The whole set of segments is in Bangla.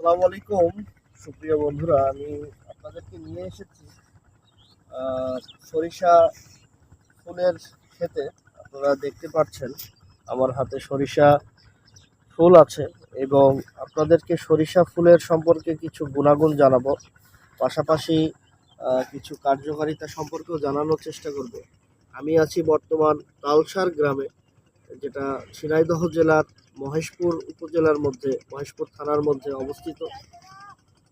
আসসালামু আলাইকুম সুপ্রিয় বন্ধুরা, আমি আপনাদেরকে নিয়ে এসেছি সরিষা ফুলের ক্ষেতে। আপনারা দেখতে পাচ্ছেন আমার হাতে সরিষা ফুল আছে এবং আপনাদেরকে সরিষা ফুলের সম্পর্কে কিছু গুণাগুণ জানাবো, পাশাপাশি কিছু কার্যকারিতা সম্পর্কেও জানানোর চেষ্টা করব। আমি আছি বর্তমান তালসার গ্রামে, যেটা ঝিনাইদহ জেলার মহেশপুর উপজেলার মধ্যে, মহেশপুর থানার মধ্যে অবস্থিত।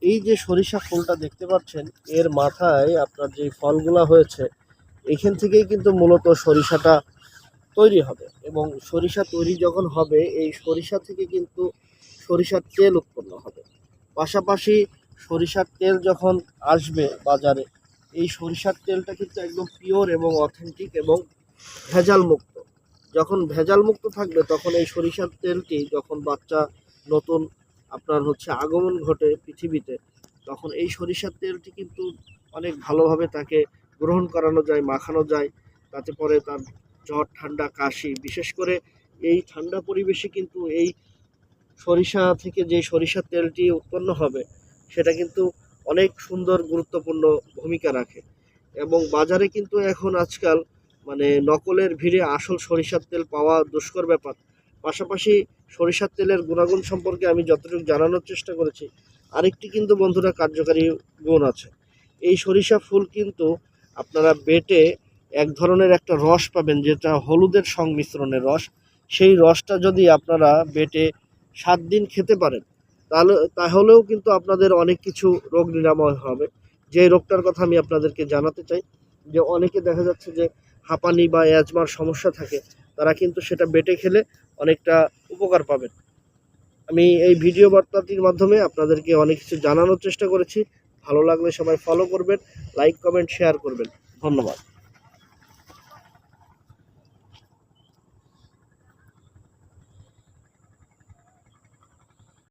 এই যে সরিষা ফুলটা দেখতে পাচ্ছেন, এর মাথায় আপনার যে ফলগুলা হয়েছে, এখান থেকেই কিন্তু মূলত সরিষাটা তৈরি হবে। এবং সরিষা তৈরি যখন হবে, এই সরিষা থেকে কিন্তু সরিষার তেল উৎপন্ন হবে। পাশাপাশি সরিষার তেল যখন আসবে বাজারে, এই সরিষার তেলটা কিন্তু একদম পিওর এবং অথেন্টিক এবং ভেজাল মুক্ত। যখন ভেজাল মুক্ত থাকবে, তখন এই সরিষার তেলটি যখন বাচ্চা নতুন আপনার আগমন ঘটে পৃথিবীতে, তখন এই সরিষার তেলটি কিন্তু অনেক ভালোভাবে তাকে গ্রহণ করানো যায়, মাখানো যায়। তাতে পরে তার জ্বর, ঠান্ডা, কাশি, বিশেষ করে এই ঠান্ডা পরিবেশে কিন্তু এই সরিষা থেকে যে সরিষার তেলটি উৎপন্ন হবে, সেটা কিন্তু অনেক সুন্দর গুরুত্বপূর্ণ ভূমিকা রাখে। এবং বাজারে কিন্তু এখন আজকাল নকলের ভিড়ে আসল সরিষার তেল পাওয়া দুষ্কর ব্যাপার। পাশাপাশি সরিষার তেলের গুণাগুণ সম্পর্কে আমি যতটুকু জানানোর চেষ্টা করেছি, আরেকটি কিন্তু বন্ধুরা কার্যকারী গুণ আছে। এই সরিষা ফুল কিন্তু আপনারা বেটে এক ধরনের একটা রস পাবেন, যেটা হলুদের সংমিশ্রণের রস। সেই রসটা যদি আপনারা বেটে 7 দিন খেতে পারেন, তাহলেও কিন্তু আপনাদের অনেক কিছু রোগ নিরাময় হবে। যে রোগটার কথা আমি আপনাদেরকে জানাতে চাই, যে অনেকে দেখা যাচ্ছে যে হাঁপানি বা অ্যাজমার সমস্যা থাকে, তারা কিন্তু সেটা বেটে খেলে অনেকটা উপকার পাবেন। আমি এই ভিডিও বার্তাটির মাধ্যমে আপনাদেরকে অনেক কিছু জানানোর চেষ্টা করেছি। ভালো লাগলে সবাই ফলো করবেন, লাইক, কমেন্ট, শেয়ার করবেন। ধন্যবাদ।